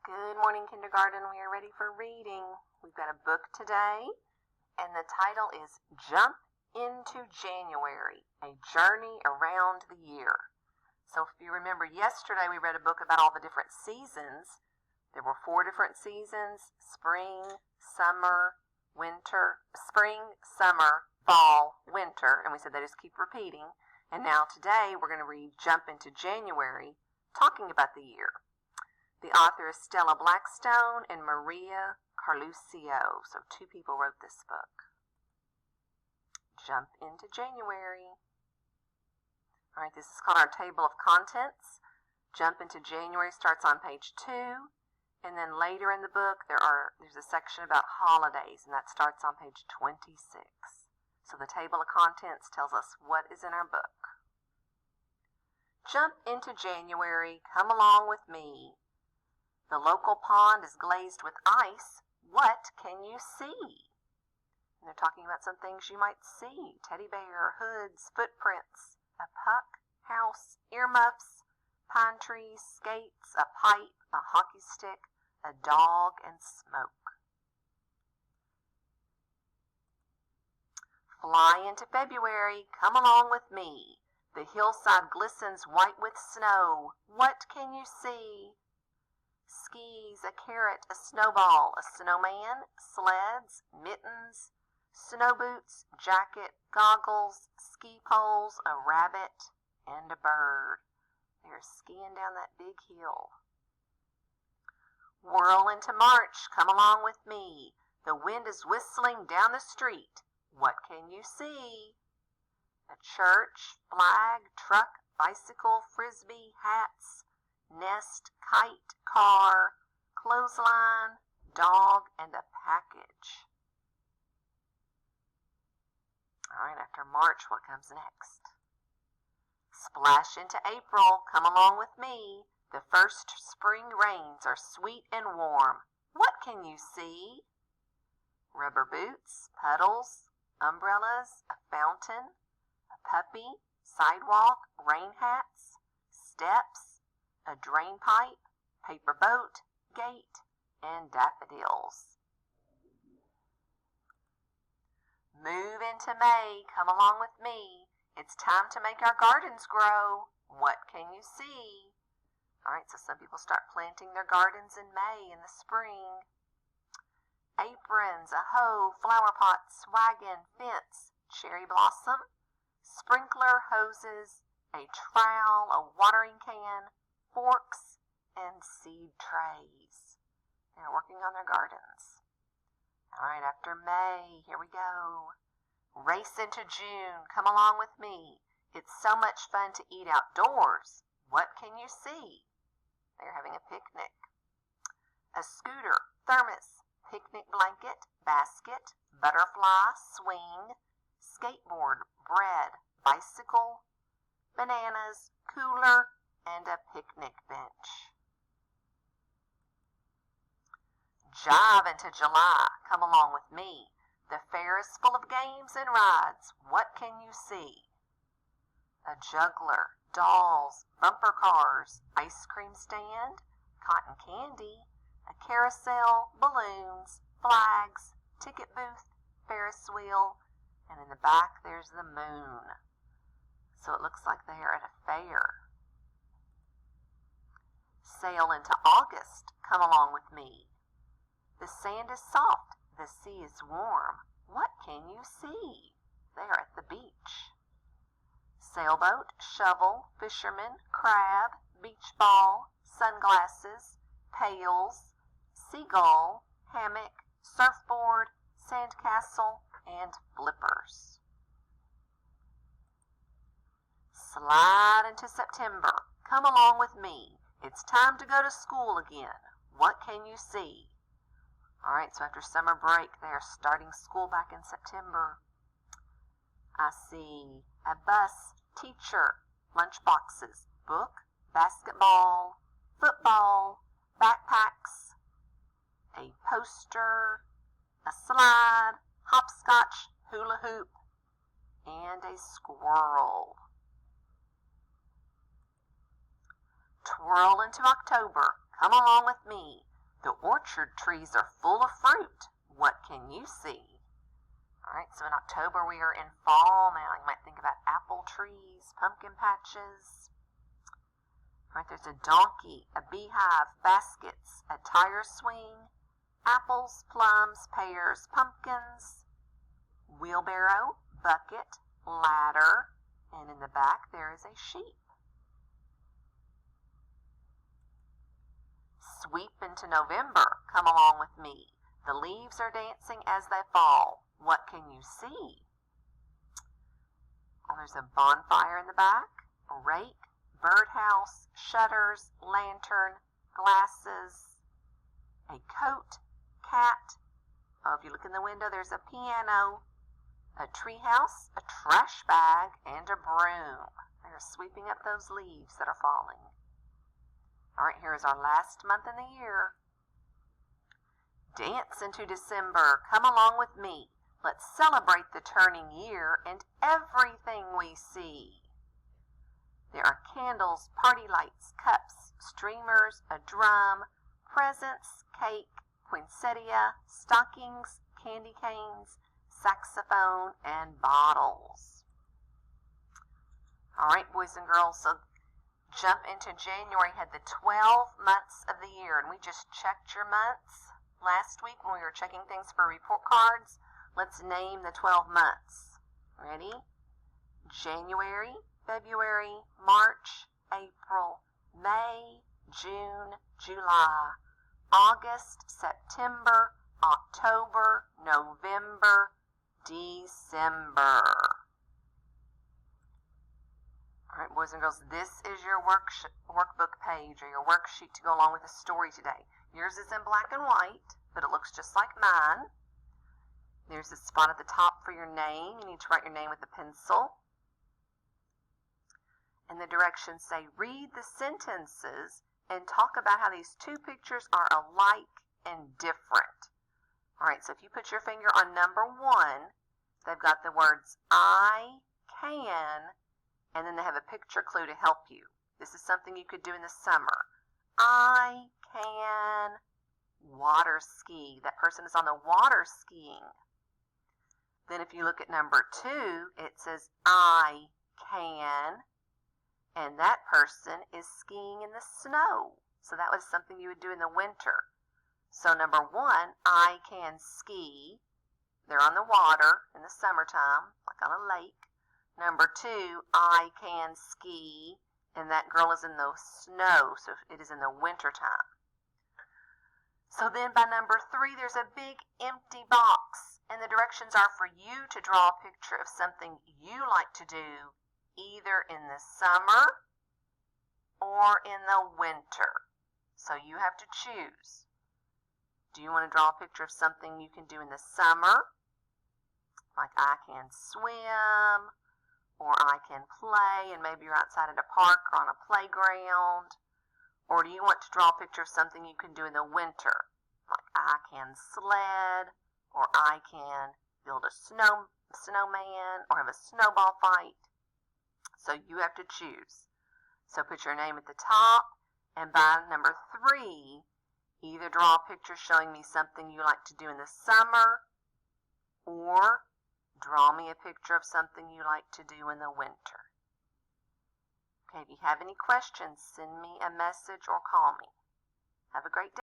Good morning, kindergarten. We are ready for reading. We've got a book today, and the title is Jump into January, A Journey Around the Year. So if you remember yesterday, we read a book about all the different seasons. There were 4 different seasons: spring, summer, fall, winter, and we said they just keep repeating. And now today we're going to read Jump into January, talking about the year. The author is Stella Blackstone and Maria Carluccio. So 2 people wrote this book. Jump into January. All right, this is called our table of contents. Jump into January starts on page 2. And then later in the book, there's a section about holidays, and that starts on page 26. So the table of contents tells us what is in our book. Jump into January, come along with me. The local pond is glazed with ice. What can you see? And they're talking about some things you might see: teddy bear, hoods, footprints, a puck, house, earmuffs, pine trees, skates, a pipe, a hockey stick, a dog, and smoke. Fly into February, come along with me. The hillside glistens white with snow. What can you see? Skis, a carrot, a snowball, a snowman, sleds, mittens, snow boots, jacket, goggles, ski poles, a rabbit, and a bird. They're skiing down that big hill. Whirl into March, come along with me. The wind is whistling down the street. What can you see? A church, flag, truck, bicycle, frisbee, hats, nest, kite, car, clothesline, dog, and a package. All right, after March, what comes next? Splash into April, come along with me. The first spring rains are sweet and warm. What can you see? Rubber boots, puddles, umbrellas, a fountain, a puppy, sidewalk, rain hats, steps, a drain pipe, paper boat, gate, and daffodils. Move into May, come along with me. It's time to make our gardens grow. What can you see? All right, so some people start planting their gardens in May in the spring. Aprons, a hoe, flower pots, wagon, fence, cherry blossom, sprinkler, hoses, a trowel, a watering can, forks, and seed trays. They're working on their gardens. All right, after May, here we go. Race into June. Come along with me. It's so much fun to eat outdoors. What can you see? They're having a picnic. A scooter, thermos, picnic blanket, basket, butterfly, swing, skateboard, bread, bicycle, bananas, cooler, and a picnic bench. Jive into July. Come along with me. The fair is full of games and rides. What can you see? A juggler, dolls, bumper cars, ice cream stand, cotton candy, a carousel, balloons, flags, ticket booth, Ferris wheel, and in the back there's the moon. So it looks like they are at a fair. Sail into August. Come along with me. The sand is soft. The sea is warm. What can you see? They are at the beach. Sailboat, shovel, fisherman, crab, beach ball, sunglasses, pails, seagull, hammock, surfboard, sandcastle, and flippers. Slide into September. Come along with me. It's time to go to school again. What can you see? All right, so after summer break, they are starting school back in September. I see a bus, teacher, lunch boxes, book, basketball, football, backpacks, a poster, a slide, hopscotch, hula hoop, and a squirrel. Twirl into October. Come along with me. The orchard trees are full of fruit. What can you see? All right, so in October we are in fall now. You might think about apple trees, pumpkin patches. All right, there's a donkey, a beehive, baskets, a tire swing, apples, plums, pears, pumpkins, wheelbarrow, bucket, ladder, and in the back there is a sheep. Sweep into November, come along with me. The leaves are dancing as they fall. What can you see? Oh, there's a bonfire in the back, a rake, birdhouse, shutters, lantern, glasses, a coat, cat. Oh, if you look in the window, there's a piano, a treehouse, a trash bag, and a broom. They're sweeping up those leaves that are falling. All right, here is our last month in the year. Dance into December. Come along with me. Let's celebrate the turning year and everything we see. There are candles, party lights, cups, streamers, a drum, presents, cake, poinsettia, stockings, candy canes, saxophone, and bottles. All right, boys and girls, so jump into January, had the 12 months of the year, and we just checked your months last week when we were checking things for report cards. Let's name the 12 months. Ready? January, February, March, April, May, June, July, August, September, October, November, December. All right, boys and girls, this is your workbook page or your worksheet to go along with the story today. Yours is in black and white, but it looks just like mine. There's a spot at the top for your name. You need to write your name with a pencil. And the directions say, read the sentences and talk about how these two pictures are alike and different. All right, so if you put your finger on number 1, they've got the words I can, and then they have a picture clue to help you. This is something you could do in the summer. I can water ski. That person is on the water skiing. Then if you look at number 2, it says I can, and that person is skiing in the snow. So that was something you would do in the winter. So number 1, I can ski. They're on the water in the summertime, like on a lake. Number 2, I can ski, and that girl is in the snow, so it is in the winter time. So then by number 3, there's a big empty box, and the directions are for you to draw a picture of something you like to do, either in the summer or in the winter. So you have to choose. Do you want to draw a picture of something you can do in the summer, like I can swim, or I can play, and maybe you're outside at a park or on a playground? Or do you want to draw a picture of something you can do in the winter, like I can sled, or I can build a snowman, or have a snowball fight? So you have to choose. So put your name at the top, and by number 3, either draw a picture showing me something you like to do in the summer, or draw me a picture of something you like to do in the winter. Okay, if you have any questions, send me a message or call me. Have a great day.